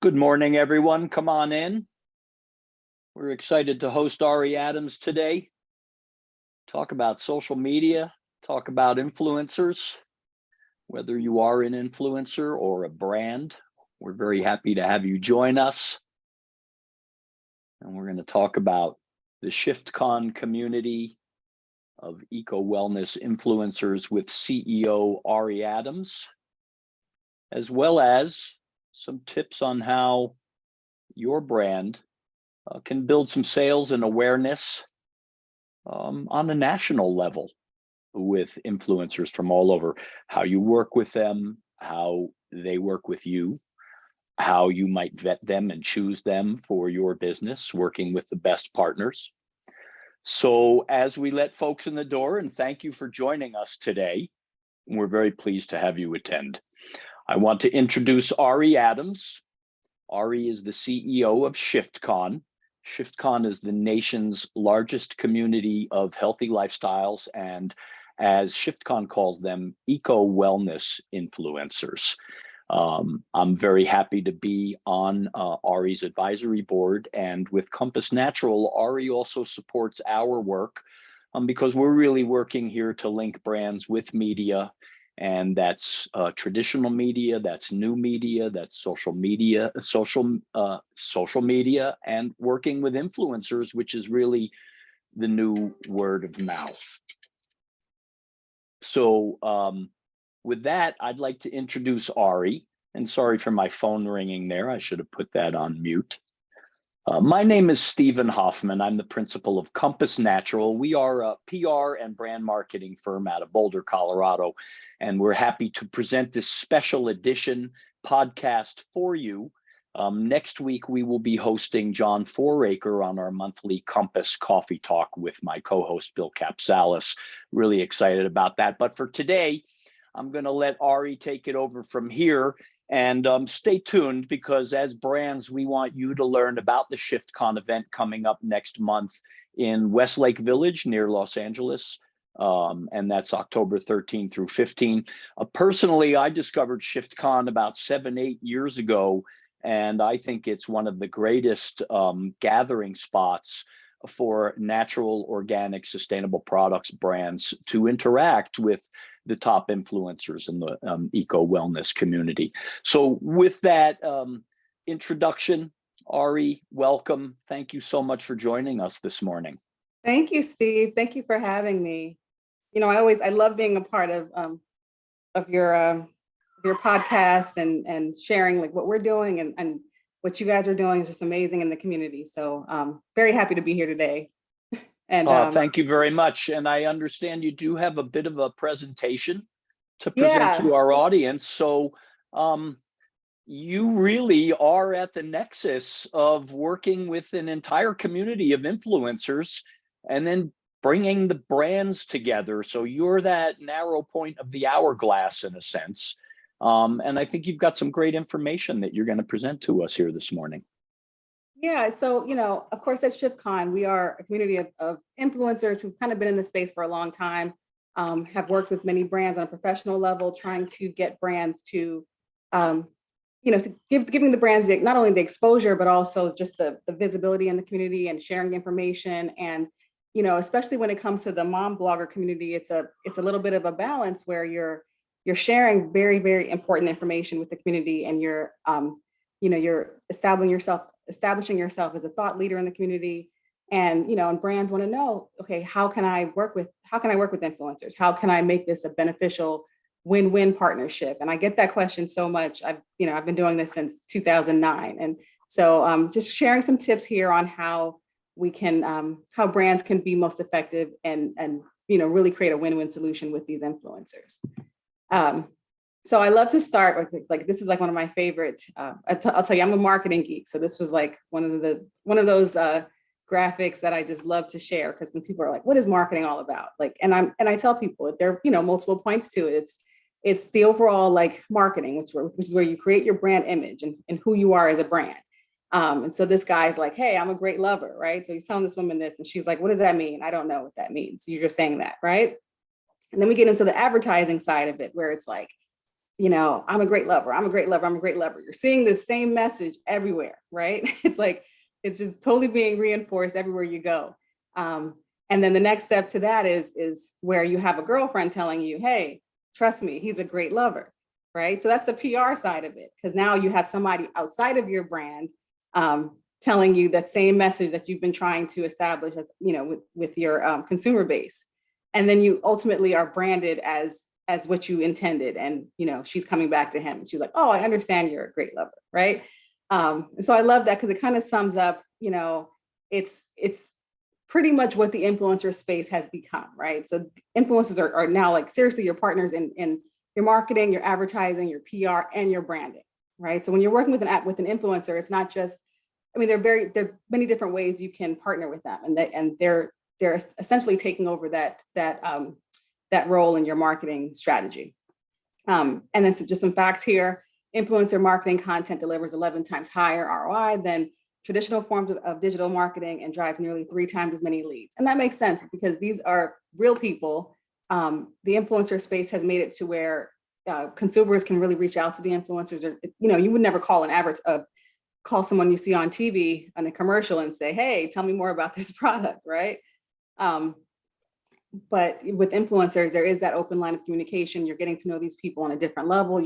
Good morning, everyone. Come on in. We're excited to host Ari Adams today. Talk about social media, talk about influencers. Whether you are an influencer or a brand, we're very happy to have you join us. And we're going to talk about the ShiftCon community of eco-wellness influencers with CEO Ari Adams, as well as some tips on how your brand can build some sales and awareness on a national level with influencers from all over, how you work with them, how they work with you, how you might vet them and choose them for your business, working with the best partners. So as we let folks in the door, and thank you for joining us today, we're very pleased to have you attend. I want to introduce Ari Adams. Ari is the CEO of ShiftCon. ShiftCon is the nation's largest community of healthy lifestyles and, as ShiftCon calls them, eco-wellness influencers. I'm very happy to be on Ari's advisory board, and with Compass Natural, Ari also supports our work because we're really working here to link brands with media. And that's traditional media, that's new media, that's social media, social media, and working with influencers, which is really the new word of mouth. So with that, I'd like to introduce Ari, and sorry for my phone ringing there. I should have put that on mute. My name is Stephen Hoffman. I'm the principal of Compass Natural. We are a PR and brand marketing firm out of Boulder, Colorado, and we're happy to present this special edition podcast for you. Next week, we will be hosting John Foraker on our monthly Compass Coffee Talk with my co-host, Bill Capsalis. Really excited about that. But for today, I'm going to let Ari take it over from here. And stay tuned, because as brands, we want you to learn about the ShiftCon event coming up next month in Westlake Village near Los Angeles. And that's October 13 through 15. Personally, I discovered ShiftCon about 7-8 years ago, and I think it's one of the greatest gathering spots for natural, organic, sustainable products brands to interact with the top influencers in the eco-wellness community. So with that introduction, Ari, welcome. Thank you so much for joining us this morning. Thank you, Steve. Thank you for having me. You know, I love being a part of your podcast and sharing like what we're doing and what you guys are doing is just amazing in the community. So very happy to be here today. And thank you very much. And I understand you do have a bit of a presentation to present to our audience. So you really are at the nexus of working with an entire community of influencers and then bringing the brands together. So you're that narrow point of the hourglass in a sense. And I think you've got some great information that you're going to present to us here this morning. Yeah, so, you know, of course, at ShiftCon, we are a community of influencers who've kind of been in the space for a long time, have worked with many brands on a professional level, trying to get brands to, you know, to giving the brands not only the exposure, but also just the visibility in the community and sharing information. And, you know, especially when it comes to the mom blogger community, it's a little bit of a balance where you're sharing very, very important information with the community, and you're, you know, you're establishing yourself as a thought leader in the community. And, you know, and brands want to know, okay, how can I work with influencers? How can I make this a beneficial win-win partnership? And I get that question so much. I've been doing this since 2009. And so just sharing some tips here on how we can, how brands can be most effective and, you know, really create a win-win solution with these influencers. So I love to start with, like, this is like one of my favorite, I'll tell you, I'm a marketing geek. So this was like one of those graphics that I just love to share, because when people are like, what is marketing all about? Like, and I tell people there are, you know, multiple points to it. It's the overall like marketing, which is where you create your brand image and who you are as a brand. And so this guy's like, hey, I'm a great lover, right? So he's telling this woman this, and she's like, what does that mean? I don't know what that means. You're just saying that, right? And then we get into the advertising side of it, where it's like, I'm a great lover, I'm a great lover, I'm a great lover. You're seeing the same message everywhere, right? It's like, it's just totally being reinforced everywhere you go. And then the next step to that is where you have a girlfriend telling you, hey, trust me, he's a great lover, right? So that's the PR side of it, because now you have somebody outside of your brand telling you that same message that you've been trying to establish as, with your consumer base. And then you ultimately are branded as what you intended. And, she's coming back to him and she's like, oh, I understand you're a great lover, right? And so I love that because it kind of sums up, it's pretty much what the influencer space has become, right? So influencers are now like seriously your partners in your marketing, your advertising, your PR, and your branding, right? So when you're working with an influencer, it's not just, there are many different ways you can partner with them, and they're essentially taking over that role in your marketing strategy. And then just some facts here. Influencer marketing content delivers 11 times higher ROI than traditional forms of digital marketing and drives nearly 3 times as many leads. And that makes sense because these are real people. The influencer space has made it to where consumers can really reach out to the influencers. Or, you would never call someone you see on TV on a commercial and say, hey, tell me more about this product, right? But with influencers, there is that open line of communication. You're getting to know these people on a different level,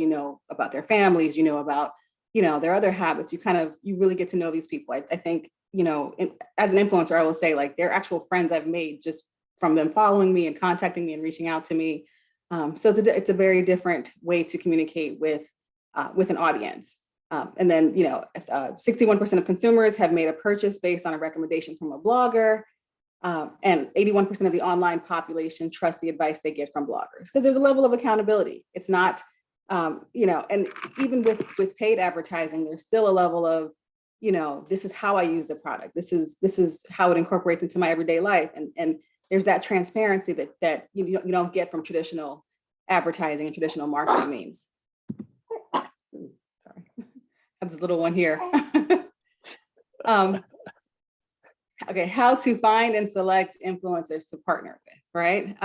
about their families, about, their other habits. You really get to know these people. I think, as an influencer, I will say like they're actual friends I've made just from them following me and contacting me and reaching out to me. So it's a very different way to communicate with an audience. And then, 61% of consumers have made a purchase based on a recommendation from a blogger. And 81% of the online population trust the advice they get from bloggers because there's a level of accountability. It's not, and even with paid advertising, there's still a level of, this is how I use the product. This is how it incorporates into my everyday life. And there's that transparency that you don't get from traditional advertising and traditional marketing means. Sorry, I have this little one here. Okay, how to find and select influencers to partner with, right?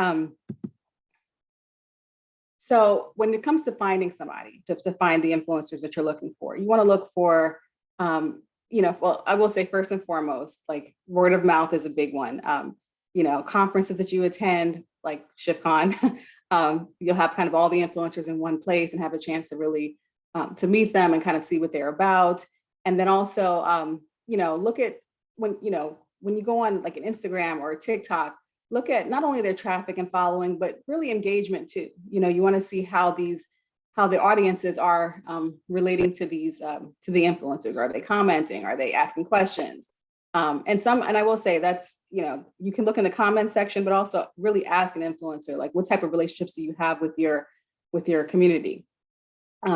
So when it comes to finding somebody, to find the influencers that you're looking for, you want to look for, well, I will say first and foremost, like word of mouth is a big one. Conferences that you attend, like ShiftCon, you'll have kind of all the influencers in one place and have a chance to really to meet them and kind of see what they're about. And then also, look at when you go on like an Instagram or a TikTok, look at not only their traffic and following, but really engagement too. You want to see how the audiences are relating to these to the influencers. Are they commenting? Are they asking questions? And I will say that's, you can look in the comment section, but also really ask an influencer, like what type of relationships do you have with your community?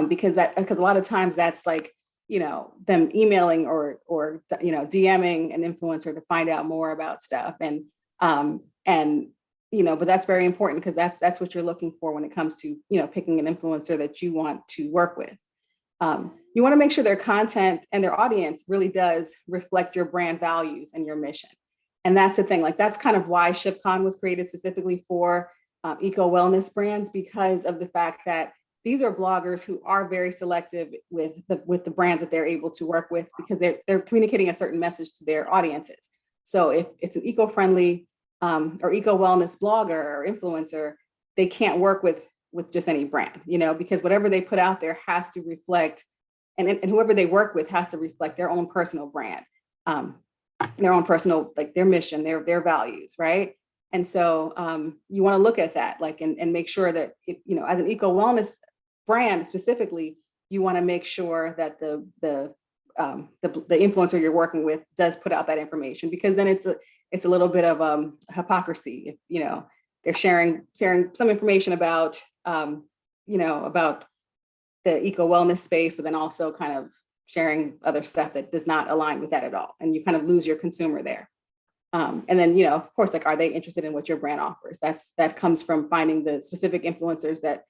Because a lot of times that's like, them emailing or DMing an influencer to find out more about stuff. But that's very important because that's what you're looking for when it comes to, picking an influencer that you want to work with. You want to make sure their content and their audience really does reflect your brand values and your mission. And that's the thing, like that's kind of why ShiftCon was created specifically for eco wellness brands, because of the fact that these are bloggers who are very selective with the brands that they're able to work with because they're communicating a certain message to their audiences. So if it's an eco-friendly or eco-wellness blogger or influencer, they can't work with just any brand, because whatever they put out there has to reflect, and whoever they work with has to reflect their own personal brand, their own personal, like their mission, their values, right? And so you want to look at that, like, and make sure that, as an eco-wellness brand specifically, you want to make sure that the influencer you're working with does put out that information, because then it's a little bit of hypocrisy if they're sharing some information about about the eco wellness space, but then also kind of sharing other stuff that does not align with that at all, and you kind of lose your consumer there. And then of course, like, are they interested in what your brand offers? That comes from finding the specific influencers that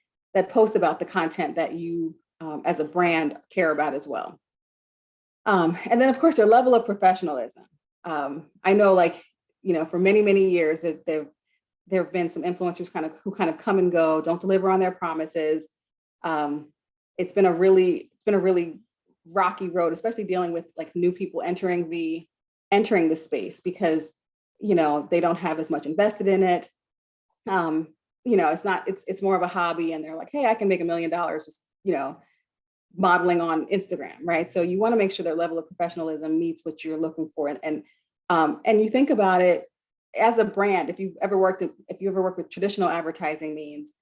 post about the content that you as a brand care about as well. And then of course, their level of professionalism. I know, like, for many, many years that there have been some influencers who kind of come and go, don't deliver on their promises. it's been a really rocky road, especially dealing with like new people entering the space because, you know, they don't have as much invested in it. You know, it's more of a hobby and they're like, hey, I can make $1 million just, you know, modeling on Instagram, right? So you want to make sure their level of professionalism meets what you're looking for. And you think about it as a brand, if you've ever worked with traditional advertising means,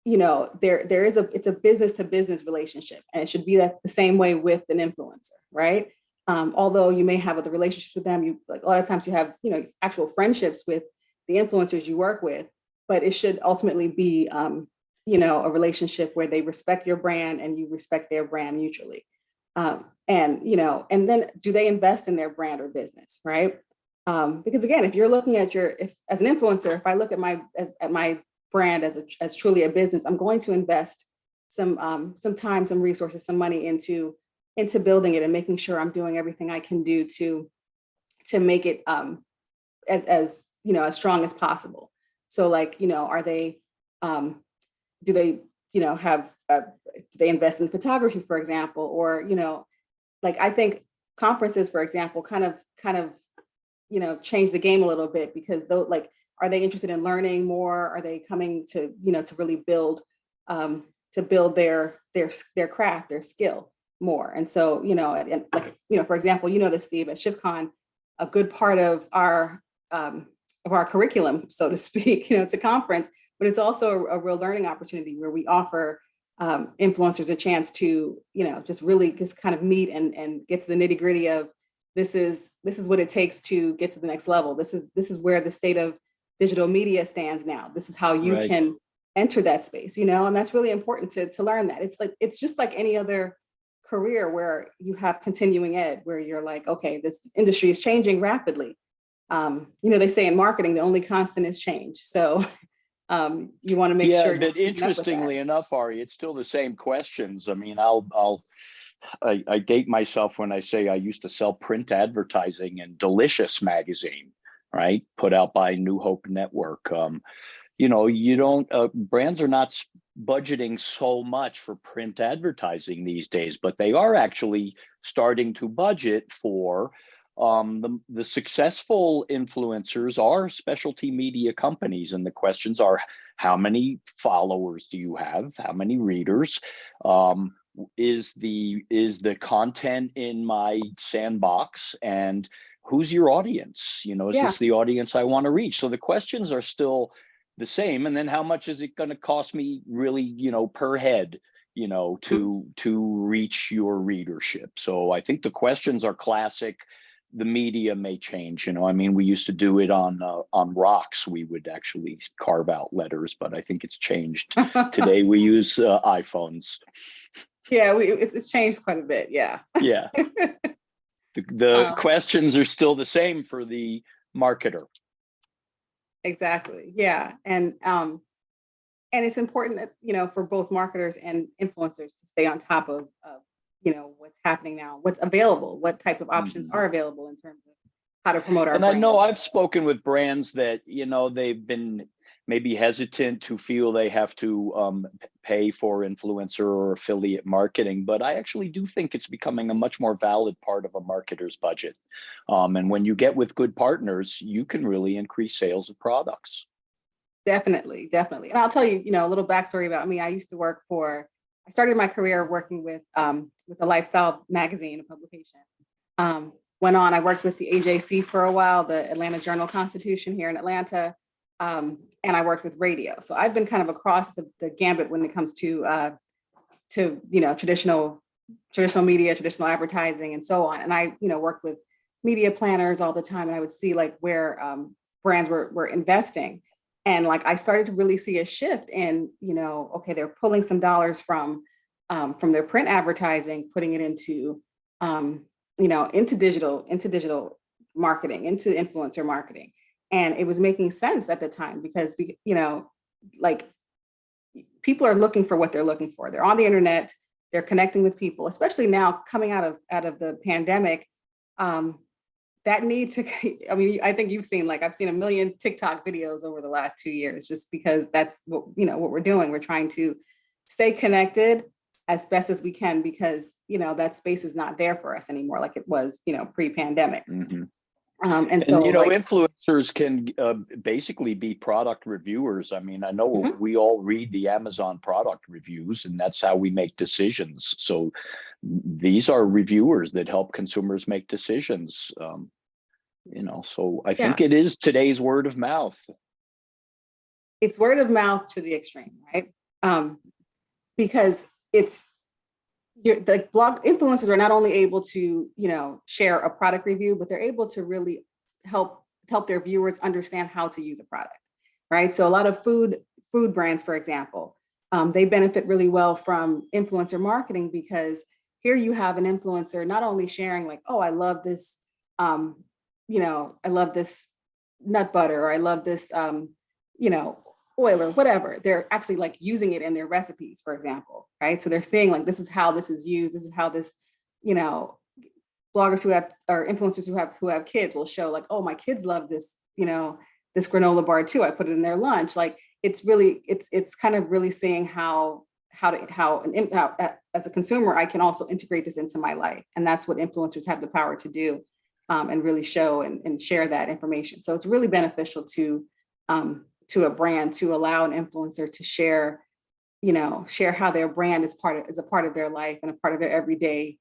you know, it's a business to business relationship, and it should be the same way with an influencer, right? Although you may have other relationships with them, like a lot of times you have, you know, actual friendships with the influencers you work with, but it should ultimately be, you know, a relationship where they respect your brand and you respect their brand mutually. And, you know, and then do they invest in their brand or business, right? Because again, if you're looking at as an influencer, if I look at my brand as truly a business, I'm going to invest some time, some resources, some money into building it and making sure I'm doing everything I can do to make it as you know, as strong as possible. So like, you know, are they do they, you know, do they invest in photography, for example, or, you know, like I think conferences, for example, kind of, you know, change the game a little bit because though, like, are they interested in learning more? Are they coming to, you know, to really build their craft, their skill more? And so, you know, and like, you know, for example, you know this, Steve, at ShiftCon, a good part of our curriculum, so to speak, you know, it's a conference, but it's also a real learning opportunity where we offer influencers a chance to, you know, just really just kind of meet and get to the nitty gritty of this is what it takes to get to the next level. This is where the state of digital media stands now. This is how you can enter that space, you know, and that's really important to learn that. It's just like any other career where you have continuing ed, where you're like, okay, this industry is changing rapidly. You know, they say in marketing, the only constant is change. So you want to make sure. Yeah, but interestingly enough, Ari, it's still the same questions. I mean, I date myself when I say I used to sell print advertising in Delicious magazine, right? Put out by New Hope Network. You know, you don't, brands are not budgeting so much for print advertising these days, but they are actually starting to budget for the successful influencers are specialty media companies. And the questions are, how many followers do you have? How many readers? Is the content in my sandbox, and who's your audience? You know, is this the audience I want to reach? So the questions are still the same. And then how much is it going to cost me really, you know, per head, you know, to reach your readership? So I think the questions are classic. The media may change, you know. I mean, we used to do it on rocks. We would actually carve out letters, but I think it's changed. Today we use iPhones. Yeah, it's changed quite a bit. Yeah. Yeah. The questions are still the same for the marketer. Exactly. Yeah. And it's important that, you know, for both marketers and influencers to stay on top of you know, what's happening now, what's available, what type of options are available in terms of how to promote our brand. I know I've spoken with brands that, you know, they've been maybe hesitant to feel they have to pay for influencer or affiliate marketing, but I actually do think it's becoming a much more valid part of a marketer's budget. And when you get with good partners, you can really increase sales of products. Definitely. And I'll tell you, you know, a little backstory about me. I started my career working with a lifestyle magazine, a publication. Went on, I worked with the AJC for a while, the Atlanta Journal-Constitution here in Atlanta. And I worked with radio. So I've been kind of across the gambit when it comes to you know, traditional media, traditional advertising, and so on. And I, you know, worked with media planners all the time, and I would see like where brands were investing. And like, I started to really see a shift in, you know, okay, they're pulling some dollars from their print advertising, putting it into, you know, into digital marketing, into influencer marketing. And it was making sense at the time because, you know, like people are looking for what they're looking for. They're on the internet, they're connecting with people, especially now coming out of the pandemic. That need to, I mean, I think you've seen, like, I've seen 1 million TikTok videos over the last 2 years, just because that's what, you know, what we're doing. We're trying to stay connected as best as we can, because, that space is not there for us anymore like it was, pre-pandemic. Mm-hmm. And so, influencers can basically be product reviewers. I mean, I know we all read the Amazon product reviews, and that's how we make decisions. So these are reviewers that help consumers make decisions. So I think it is today's word of mouth. It's word of mouth to the extreme, right? Because the blog influencers are not only able to, share a product review, but they're able to really help their viewers understand how to use a product, right? So a lot of food brands, for example, they benefit really well from influencer marketing, because here you have an influencer not only sharing like, oh, I love this, I love this nut butter, or I love this, oil or whatever. They're actually like using it in their recipes, for example, right? So they're saying like, this is how this is used. This is how this, bloggers who have, or influencers who have kids will show like, oh, my kids love this, this granola bar too. I put it in their lunch. Like it's really, it's kind of really seeing how as a consumer, I can also integrate this into my life. And that's what influencers have the power to do, and really show and share that information. So it's really beneficial to a brand to allow an influencer to share how their brand is a part of their life and a part of their everyday,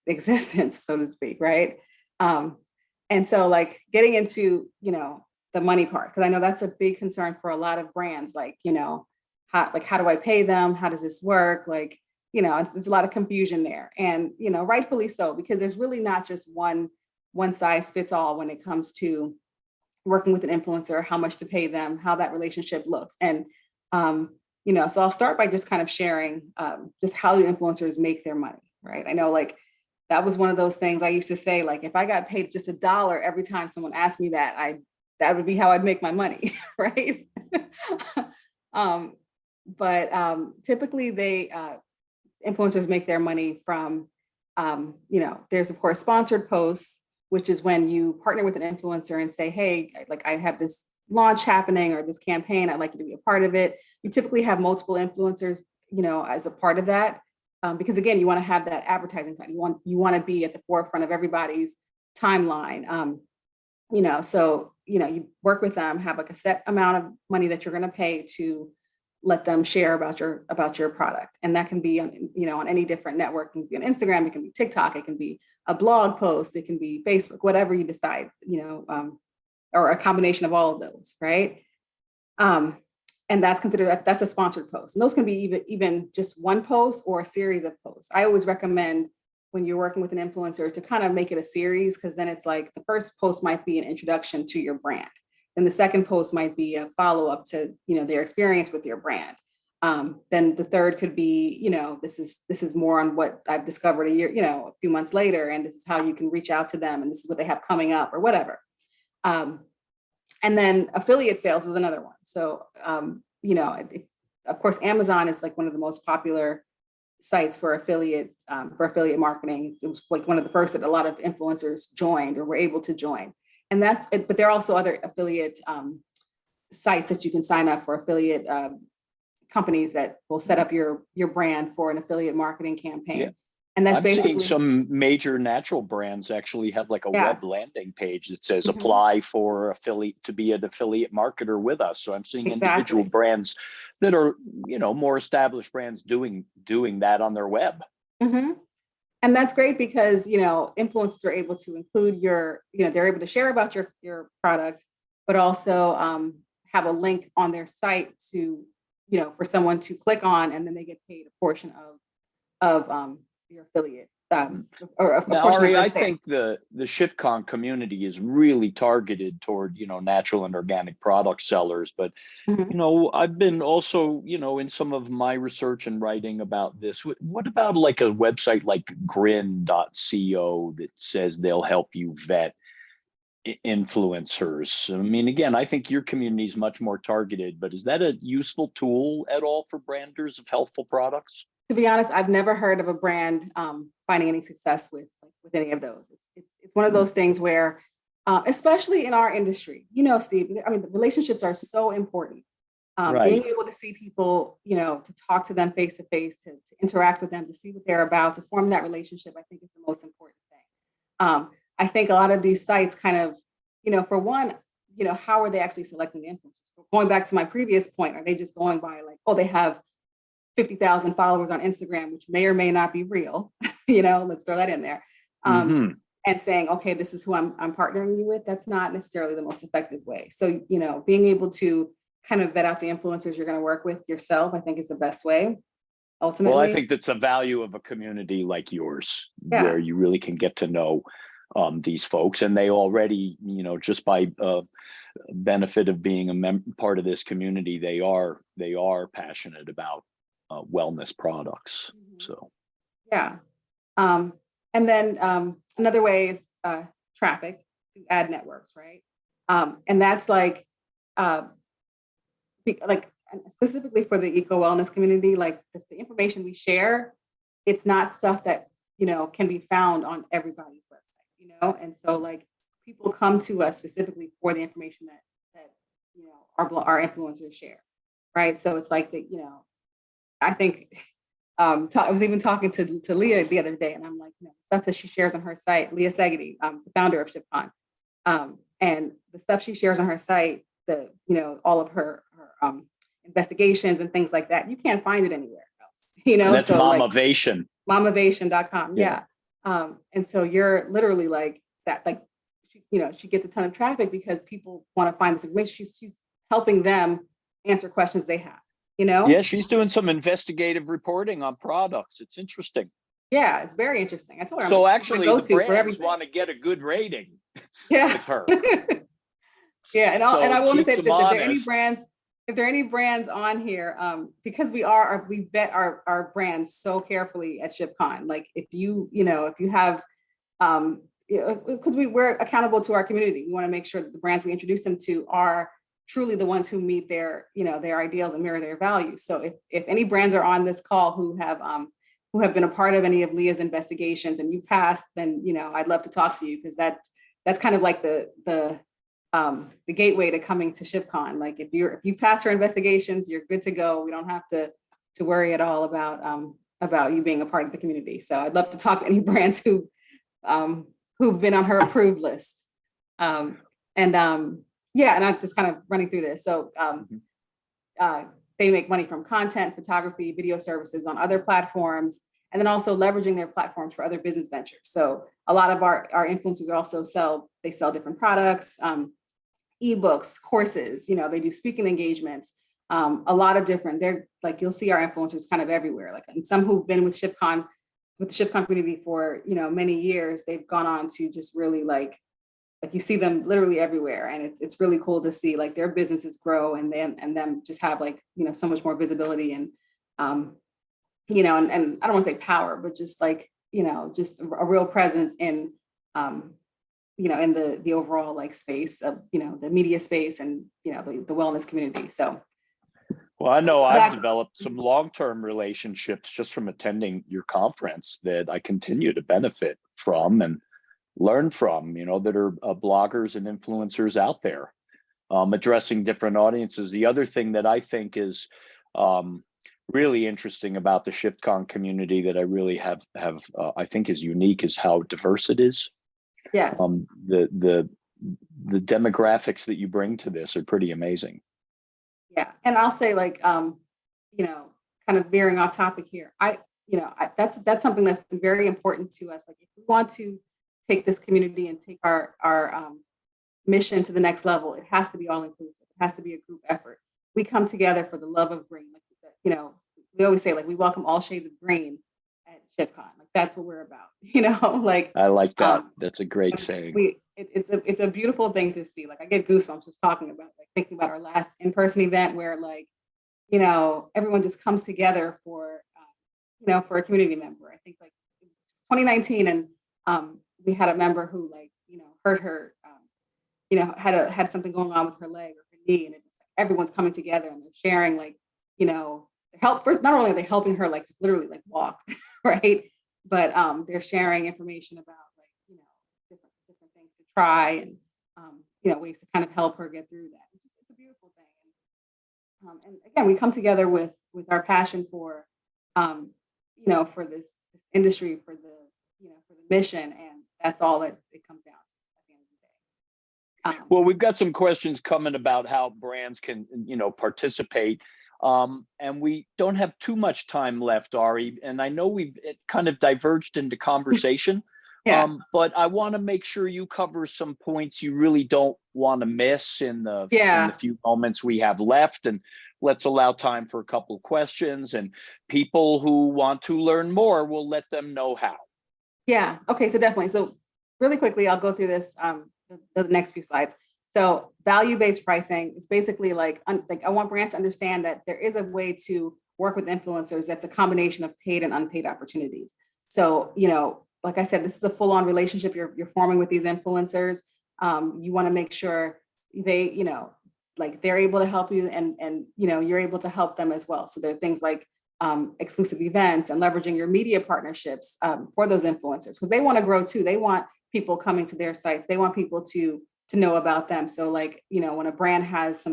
existence, so to speak, right? And so like getting into, the money part, because I know that's a big concern for a lot of brands, like, how do I pay them? How does this work? Like, there's a lot of confusion there, and, rightfully so, because there's really not just one size fits all when it comes to working with an influencer, how much to pay them, how that relationship looks. And, so I'll start by just kind of sharing just how do influencers make their money, right? I know like that was one of those things I used to say, like, if I got paid just $1 every time someone asked me that, that would be how I'd make my money, right? But typically influencers make their money from, there's of course sponsored posts, which is when you partner with an influencer and say, hey, like I have this launch happening or this campaign, I'd like you to be a part of it. You typically have multiple influencers, as a part of that, because again, you want to have that advertising side. You want to be at the forefront of everybody's timeline. So you work with them, have like a set amount of money that you're going to pay to let them share about your product. And that can be on any different network. It can be on Instagram, it can be TikTok, it can be a blog post, it can be Facebook, whatever you decide, or a combination of all of those, right? And that's considered, that's a sponsored post. And those can be even just one post or a series of posts. I always recommend when you're working with an influencer to kind of make it a series, because then it's like the first post might be an introduction to your brand. Then the second post might be a follow-up to, their experience with your brand. Then the third could be, this is more on what I've discovered a few months later, and this is how you can reach out to them, and this is what they have coming up or whatever. And then affiliate sales is another one. So, of course, Amazon is like one of the most popular sites for affiliate marketing. It was like one of the first that a lot of influencers joined or were able to join. And that's it, but there are also other affiliate sites that you can sign up for, affiliate companies that will set up your brand for an affiliate marketing campaign. Yeah. And that's basically seeing some major natural brands actually have like a web landing page that says apply for affiliate to be an affiliate marketer with us. So I'm seeing individual brands that are, more established brands doing that on their web. Mm-hmm. And that's great because, influencers are able to include they're able to share about your product, but also have a link on their site to, for someone to click on, and then they get paid a portion of your affiliate. Or a now, Ari, I think the ShiftCon community is really targeted toward, natural and organic product sellers. But, I've been also, in some of my research and writing about this. What about like a website like grin.co that says they'll help you vet influencers? I mean, again, I think your community is much more targeted, but is that a useful tool at all for branders of healthful products? To be honest, I've never heard of a brand finding any success with any of those. It's one of those things where, especially in our industry, Steve, I mean, the relationships are so important. Being Right. able to see people, to talk to them face to face, to interact with them, to see what they're about, to form that relationship, I think is the most important thing. I think a lot of these sites kind of, for one, how are they actually selecting the influencers? Going back to my previous point, are they just going by like, oh, they have 50,000 followers on Instagram, which may or may not be real, let's throw that in there. Hmm. And saying, okay, this is who I'm partnering you with, that's not necessarily the most effective way. So, being able to kind of vet out the influencers you're going to work with yourself, I think is the best way, ultimately. Well, I think that's a value of a community like yours, Yeah. where you really can get to know these folks, and they already, just by benefit of being a part of this community, they are passionate about wellness products. Mhm. So Yeah. And then another way is traffic through ad networks, right? And that's like specifically for the eco wellness community, like the information we share, it's not stuff that can be found on everybody's website, and so like people come to us specifically for the information that our influencers share, right? So it's like that, I think I was even talking to Leah the other day, and I'm like, stuff that she shares on her site, Leah Segedy, the founder of ShiftCon, and the stuff she shares on her site, all of her investigations and things like that, you can't find it anywhere else, and that's so like Momavation. Momavation.com, Yeah. yeah. And so you're literally like that, like, she gets a ton of traffic because people want to find this information. She's helping them answer questions they have, Yeah, she's doing some investigative reporting on products. It's interesting. Yeah, it's very interesting. I told her So I'm actually, go the to for brands everything. want to get a good rating Yeah. with her. Yeah, and So I want to keeps say them this: honest. if there are any brands on here, because we vet our brands so carefully at ShiftCon. Like if you have, because we're accountable to our community, we want to make sure that the brands we introduce them to are truly the ones who meet their ideals and mirror their values. So if any brands are on this call who have been a part of any of Leah's investigations and you passed, then I'd love to talk to you, because that's kind of like the gateway to coming to ShiftCon. Like if you pass her investigations, you're good to go. We don't have to worry at all about you being a part of the community. So I'd love to talk to any brands who've been on her approved list. Yeah, and I'm just kind of running through this. So they make money from content, photography, video services on other platforms, and then also leveraging their platforms for other business ventures. So a lot of our influencers also sell different products, ebooks, courses, they do speaking engagements, a lot of different, they're like, you'll see our influencers kind of everywhere. Like, and some who've been with the ShiftCon community for, many years, they've gone on to just really like you see them literally everywhere. And it's really cool to see like their businesses grow and them just have like, so much more visibility and, and I don't want to say power, but just like, just a real presence in, in the overall like space of, the media space and, the wellness community. So. Well, I know I've developed some long-term relationships just from attending your conference that I continue to benefit from and learn from, that are bloggers and influencers out there addressing different audiences. The other thing that I think is really interesting about the ShiftCon community that I really have I think is unique is how diverse it is. Yes. The demographics that you bring to this are pretty amazing. Yeah, and I'll say like, kind of veering off topic here. That's something that's been very important to us. Like, if we want to take this community and take our mission to the next level, it has to be all inclusive. It has to be a group effort. We come together for the love of green. Like, we always say like we welcome all shades of green at ShiftCon. Like that's what we're about. Like I like that. That's a great saying. It's a beautiful thing to see. Like I get goosebumps just talking about like thinking about our last in-person event where like, everyone just comes together for for a community member. I think like it was 2019 and we had a member who like, hurt her, had something going on with her leg or her knee, and everyone's coming together and they're sharing like, help for, not only are they helping her like just literally like walk, right? But they're sharing information about like, different things to try and ways to kind of help her get through that. It's a beautiful thing. And again, we come together with our passion for, for this industry, for for the mission, and that's all that it comes down to at the end of the day. Well, we've got some questions coming about how brands can, participate. And we don't have too much time left, Ari. And I know it kind of diverged into conversation. Yeah. But I want to make sure you cover some points you really don't want to miss in the few moments we have left. And let's allow time for a couple of questions. And people who want to learn more, we'll let them know how. Yeah. Okay. So definitely. So really quickly, I'll go through this, the next few slides. So value-based pricing is basically like I want brands to understand that there is a way to work with influencers that's a combination of paid and unpaid opportunities. So, like I said, this is a full-on relationship you're forming with these influencers. You want to make sure they, they're able to help you and you're able to help them as well. So there are things like exclusive events and leveraging your media partnerships for those influencers, because they want to grow too. They want people coming to their sites. They want people to know about them. So when a brand has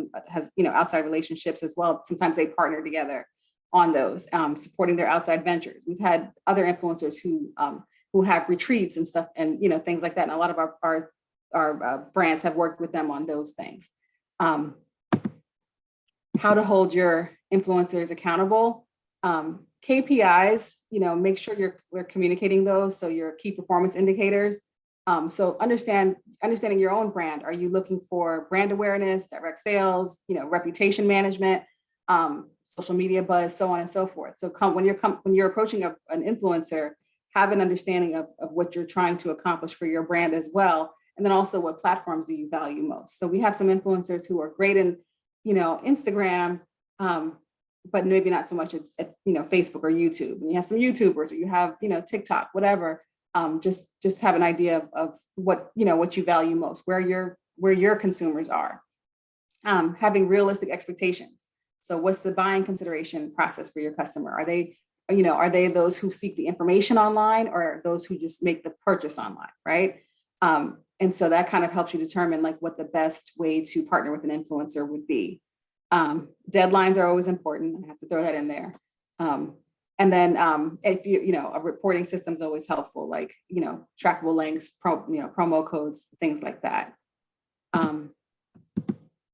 outside relationships as well, sometimes they partner together on those, supporting their outside ventures. We've had other influencers who have retreats and stuff and, things like that. And a lot of our brands have worked with them on those things. How to hold your influencers accountable. KPIs, make sure we're communicating those. So your key performance indicators. So understanding your own brand. Are you looking for brand awareness, direct sales, reputation management, social media buzz, so on and so forth. So when you're approaching an influencer, have an understanding of what you're trying to accomplish for your brand as well. And then also what platforms do you value most? So we have some influencers who are great in, Instagram, but maybe not so much at Facebook or YouTube. And you have some YouTubers, or you have, TikTok, whatever. Just have an idea of what you value most, where your consumers are. Having realistic expectations. So what's the buying consideration process for your customer? Are they those who seek the information online, or those who just make the purchase online, right? And so that kind of helps you determine what the best way to partner with an influencer would be. Deadlines are always important. I have to throw that in there. And then if a reporting system is always helpful, trackable links, promo codes, things like that.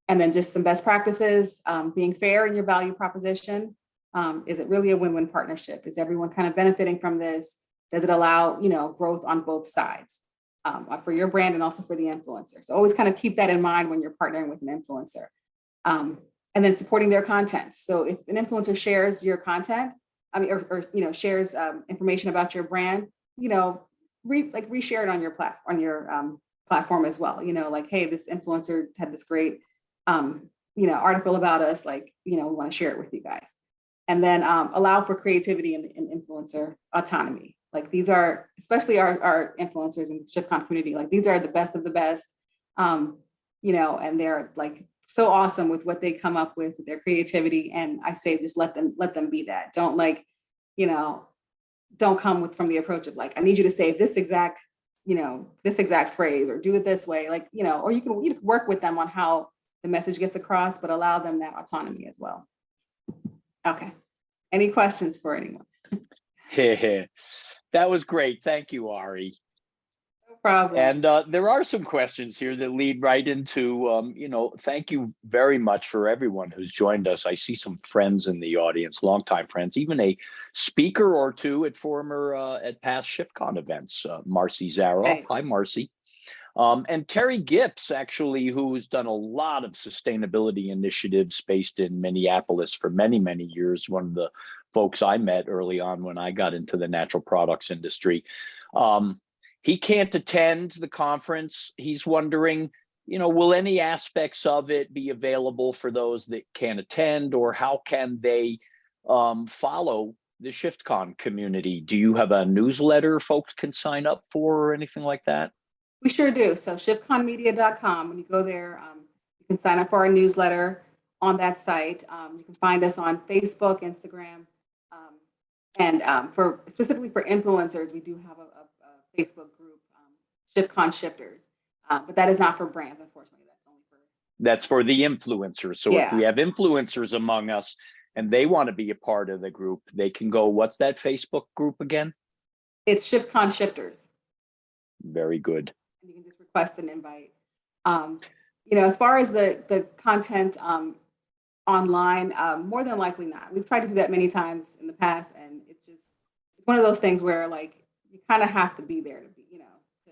And then just some best practices, being fair in your value proposition. Is it really a win-win partnership? Is everyone kind of benefiting from this? Does it allow, growth on both sides for your brand and also for the influencer? So always kind of keep that in mind when you're partnering with an influencer. And then supporting their content. So if an influencer shares your content, or shares information about your brand, reshare it on your platform as well. Hey, this influencer had this great article about us. We want to share it with you guys. And then allow for creativity and influencer autonomy. These are, especially our influencers in the ShiftCon community, these are the best of the best, and they're so awesome with what they come up with their creativity. And I say, just let them be that. Don't don't come from the approach of I need you to say this exact phrase, or do it this way, or you can work with them on how the message gets across, but allow them that autonomy as well. Okay. Any questions for anyone? That was great. Thank you, Ari. No problem. And there are some questions here that lead right into, thank you very much for everyone who's joined us. I see some friends in the audience, longtime friends, even a speaker or two at past ShiftCon events, Marcy Zaroff. Hey. Hi, Marcy. And Terry Gips, actually, who's done a lot of sustainability initiatives based in Minneapolis for many, many years. One of the folks I met early on when I got into the natural products industry. He can't attend the conference. He's wondering, will any aspects of it be available for those that can't attend, or how can they follow the ShiftCon community? Do you have a newsletter folks can sign up for or anything like that? We sure do. So ShiftConMedia.com, when you go there, you can sign up for our newsletter on that site. You can find us on Facebook, Instagram, and specifically for influencers, we do have a Facebook group, ShiftCon Shifters, but that is not for brands, unfortunately. That's only for That's for the influencers. So if we Yeah, have influencers among us and they want to be a part of the group, they can go, what's that Facebook group again? it's ShiftCon Shifters. Very good. And you can just request an invite. You know, as far as the content online, more than likely not. We've tried to do that many times in the past, and it's one of those things where like you kind of have to be there to be, you know, to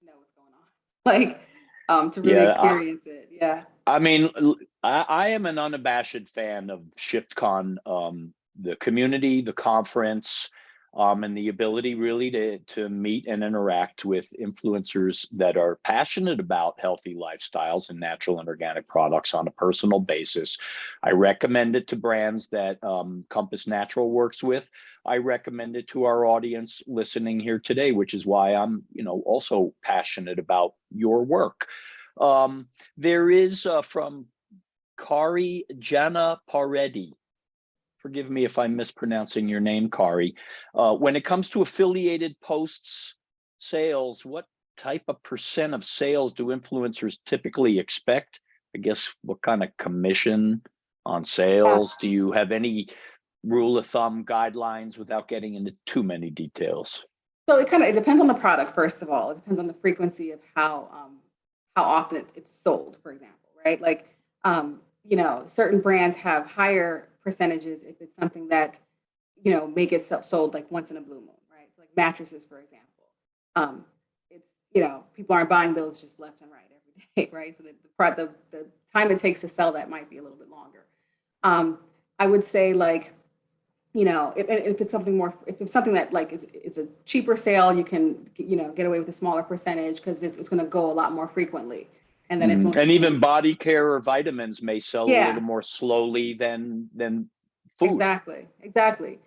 know what's going on, like to really Yeah. experience it. Yeah. I mean, I am an unabashed fan of ShiftCon, the community, the conference, and the ability really to meet and interact with influencers that are passionate about healthy lifestyles and natural and organic products on a personal basis. I recommend it to brands that Compass Natural works with. I recommend it to our audience listening here today, which is why I'm, also passionate about your work. There is from Kari Jana Paredi. Forgive me if I'm mispronouncing your name, Kari. When it comes to affiliated posts sales, what type of percent of sales do influencers typically expect? I guess what kind of commission on sales? Do you have any rule of thumb guidelines without getting into too many details? So it depends on the product, first of all. It depends on the frequency of how often it's sold, for example, right? Like, certain brands have higher percentages if it's something that, may get sold like once in a blue moon, right? Like mattresses, for example. It's, people aren't buying those just left and right every day, right? So the time it takes to sell that might be a little bit longer. I would say like, if it's something more, if it's something that like is a cheaper sale, you can, get away with a smaller percentage because it's going to go a lot more frequently. And then And even body care or vitamins may sell a little more slowly than food. Exactly.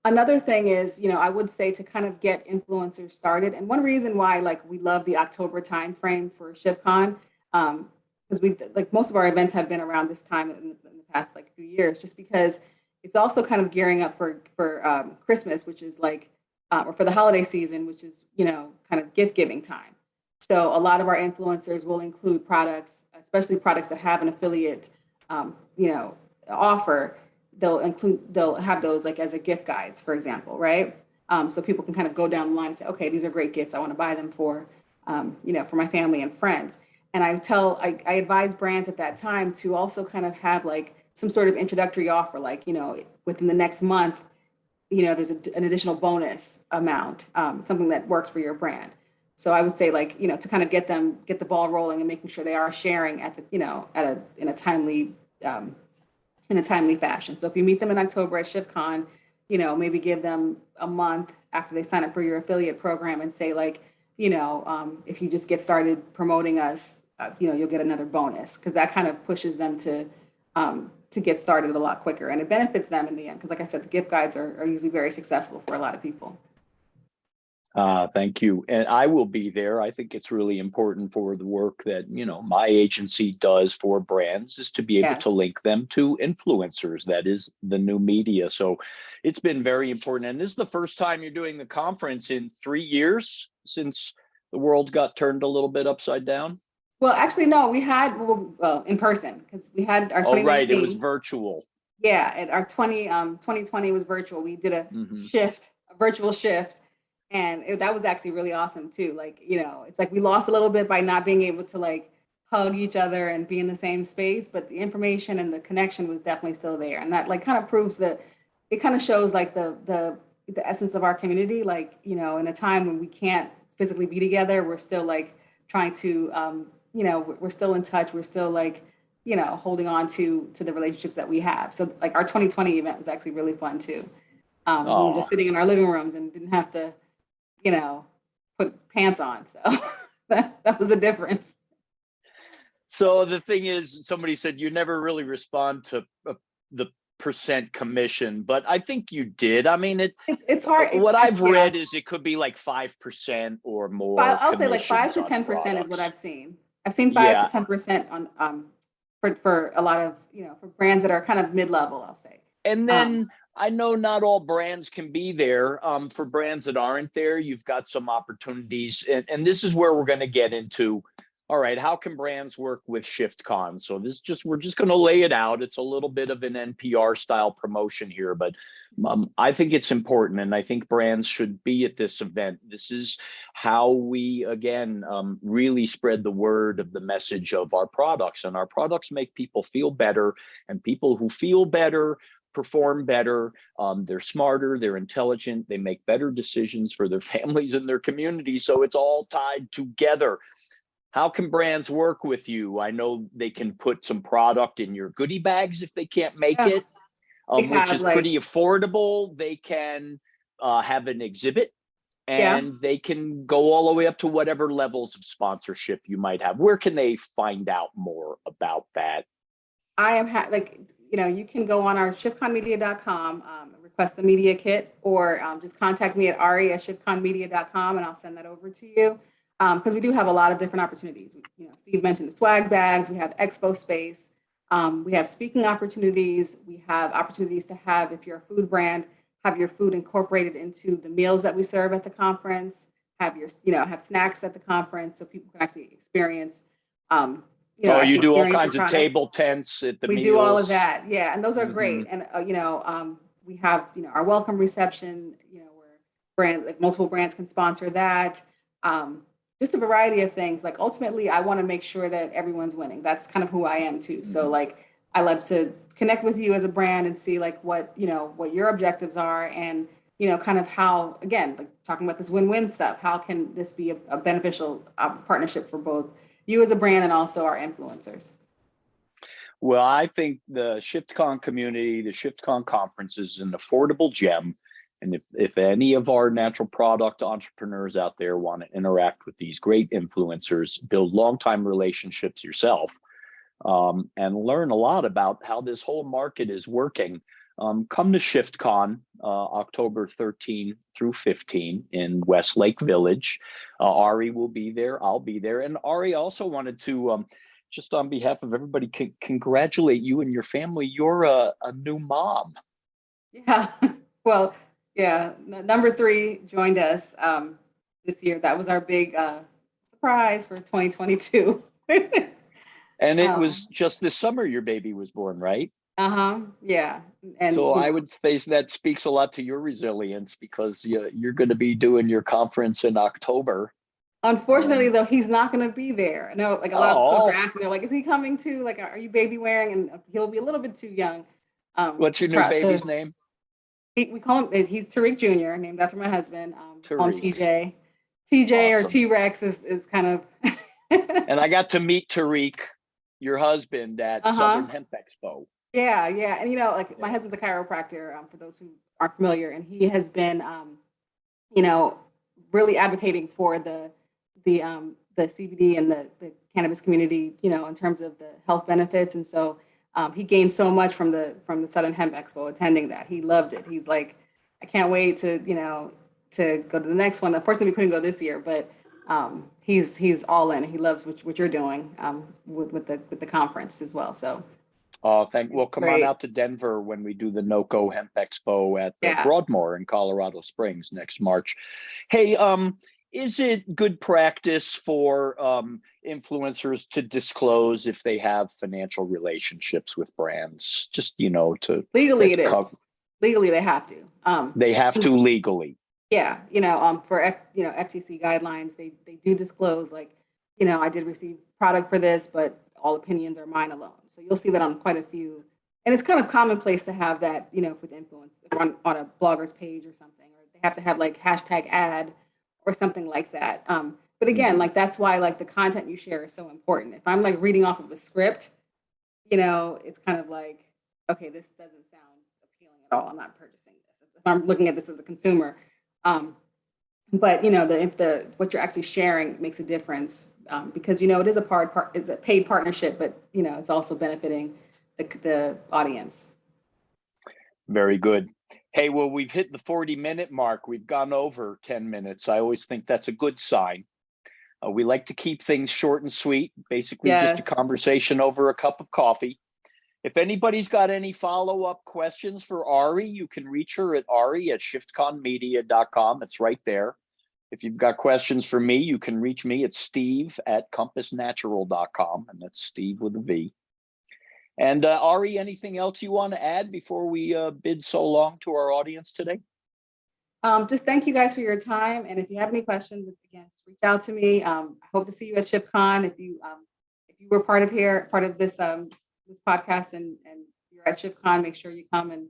Another thing is, I would say to kind of get influencers started. And one reason why like we love the October timeframe for ShiftCon, because we like most of our events have been around this time in the past like few years, just because it's also kind of gearing up for Christmas, which is like, or for the holiday season, which is, kind of gift giving time. So a lot of our influencers will include products, especially products that have an affiliate, offer. They'll have those like as a gift guides, for example, right? So people can kind of go down the line and say, okay, these are great gifts. I want to buy them for, for my family and friends. And I advise brands at that time to also kind of have like some sort of introductory offer, like, within the next month, there's an additional bonus amount, something that works for your brand. So I would say like, to kind of get the ball rolling and making sure they are sharing at the, in a timely fashion. So if you meet them in October at ShiftCon, maybe give them a month after they sign up for your affiliate program and say like, if you just get started promoting us, you'll get another bonus, because that kind of pushes them to get started a lot quicker, and it benefits them in the end. Because like I said, the gift guides are usually very successful for a lot of people. Thank you. And I will be there. I think it's really important for the work that, my agency does for brands is to be able to link them to influencers. That is the new media. So it's been very important. And this is the first time you're doing the conference in 3 years since the world got turned a little bit upside down. Well, actually, no, we had in person, because we had our 2019. Oh, right. It was virtual. Yeah. At our 2020 was virtual. We did a virtual shift. And that was actually really awesome too. Like, it's like we lost a little bit by not being able to like hug each other and be in the same space, but the information and the connection was definitely still there. And that like kind of proves that it kind of shows like the essence of our community. Like, in a time when we can't physically be together, we're still like trying to, we're still in touch. We're still like, holding on to the relationships that we have. So like our 2020 event was actually really fun too. We were just sitting in our living rooms and didn't have to, put pants on. So that was the difference. So the thing is, somebody said you never really respond to the percent commission, but I think you did. I mean, it's hard. What I've read is it could be like 5% or more. I'll say like 5 to 10% is what I've seen. I've seen 5 to 10% on for a lot of, for brands that are kind of mid-level, I'll say. And then I know not all brands can be there. For brands that aren't there, you've got some opportunities. And this is where we're going to get into All right, how can brands work with ShiftCon? So we're just going to lay it out. It's a little bit of an NPR style promotion here, but I think it's important, and I think brands should be at this event. This is how we, again, really spread the word of the message of our products, and our products make people feel better, and people who feel better perform better. They're smarter, they're intelligent, they make better decisions for their families and their communities. So it's all tied together. How can brands work with you? I know they can put some product in your goodie bags if they can't make Yeah, it, we which have is like, pretty affordable. They can have an exhibit, yeah, and they can go all the way up to whatever levels of sponsorship you might have. Where can they find out more about that? I am like, you can go on our ShiftConMedia.com, request a media kit, or just contact me at Ari at ShiftConMedia.com, and I'll send that over to you. Because we do have a lot of different opportunities. Steve mentioned the swag bags. We have expo space. We have speaking opportunities. We have opportunities to have, if you're a food brand, have your food incorporated into the meals that we serve at the conference. Have snacks at the conference so people can actually experience. Oh, you Actually do all experience your kinds of products. table tents at the We do all of meals. that, yeah, and those are Hmm. great. And we have our welcome reception, where multiple brands can sponsor that. Just a variety of things. Like ultimately, I want to make sure that everyone's winning. That's kind of who I am too. So like, I love to connect with you as a brand and see like what your objectives are, and kind of how, again, like talking about this win-win stuff. How can this be a beneficial partnership for both you as a brand and also our influencers? Well, I think the ShiftCon community, the ShiftCon conference is an affordable gem. And if any of our natural product entrepreneurs out there want to interact with these great influencers, build long-time relationships yourself, and learn a lot about how this whole market is working, come to ShiftCon October 13 through 15 in Westlake Village. Ari will be there. I'll be there. And Ari also wanted to, just on behalf of everybody, congratulate you and your family. You're a new mom. Yeah. Well, yeah. Number three joined us this year. That was our big surprise for 2022. And it was um, just this summer your baby was born, right? uh-huh. Yeah. And So I would say that speaks a lot to your resilience, because you're going to be doing your conference in October. unfortunately though, he's not going to be there. I know, like a lot of folks are Oh, asking, they're like, is he coming too? Like, are you baby wearing? And he'll be a little bit too young. what's your new baby's name? We call him, he's Tarik Jr., named after my husband. We call him Tarik. TJ. TJ or Awesome. T-Rex is kind of. And I got to meet Tarik, your husband, at Uh-huh. Southern Hemp Expo. Yeah, yeah. And like my Yeah. husband's a chiropractor, for those who aren't familiar, and he has been you know, really advocating for the CBD and the cannabis community, in terms of the health benefits. And so he gained so much from the Southern Hemp Expo attending that. He loved it. He's like, I can't wait to go to the next one. Unfortunately, we couldn't go this year, but he's all in. He loves what you're doing with the conference as well. So Well, it's come on great. out to Denver when we do the NOCO Hemp Expo at Yeah. Broadmoor in Colorado Springs next March. Hey, is it good practice for influencers to disclose if they have financial relationships with brands? Just, to Legally, it is. cover, Legally, they have to. they have to legally. Yeah, for FTC guidelines, they do disclose like, I did receive product for this, but all opinions are mine alone. So you'll see that on quite a few, and it's kind of commonplace to have that, for the influence on a blogger's page or something, or they have to have like hashtag ad or something like that. But again, Mhm. like that's why like the content you share is so important. If I'm like reading off of a script, it's kind of like, okay, this doesn't sound appealing at all. I'm not purchasing this. If I'm looking at this as a consumer. Um, but if the what you're actually sharing makes a difference, because it is it's a paid partnership, but it's also benefiting the audience. Very good. Hey, well, we've hit the 40-minute mark. We've gone over 10 minutes. I always think that's a good sign. We like to keep things short and sweet, basically just a Yes. conversation over a cup of coffee. If anybody's got any follow-up questions for Ari, you can reach her at Ari at ShiftConMedia.com. It's right there. If you've got questions for me, you can reach me at steve@compassnatural.com, and that's Steve with a V. And Ari, anything else you want to add before we bid so long to our audience today? Just thank you guys for your time. And if you have any questions, again, just reach out to me. I hope to see you at ShiftCon. If you were part of this this podcast and you're at ShiftCon, make sure you come and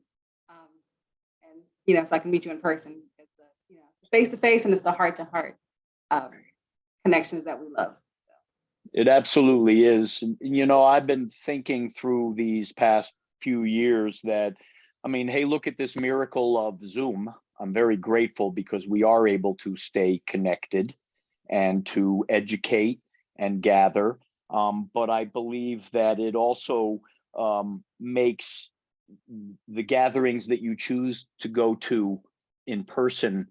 so I can meet you in person. It's face to face, and it's the heart to heart connections that we love. So. It absolutely is. I've been thinking through these past few years that, hey, look at this miracle of Zoom. I'm very grateful because we are able to stay connected and to educate and gather. But I believe that it also makes the gatherings that you choose to go to in person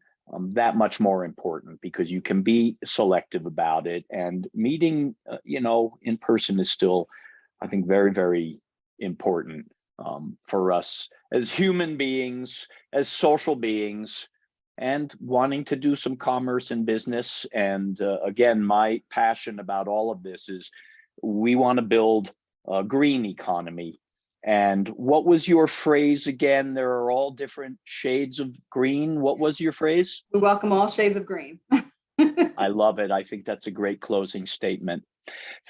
that much more important, because you can be selective about it, and meeting in person is still, I think, very, very important for us as human beings, as social beings, and wanting to do some commerce and business. And again, my passion about all of this is we want to build a green economy. And what was your phrase again? There are all different shades of green. What was your phrase? We welcome all shades of green. I love it. I think that's a great closing statement.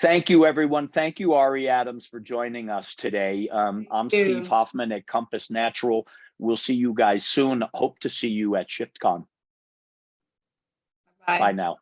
Thank you, everyone. Thank you, Ari Adams, for joining us today. I'm Steve Hoffman at Compass Natural. We'll see you guys soon. Hope to see you at ShiftCon. Bye. Bye now.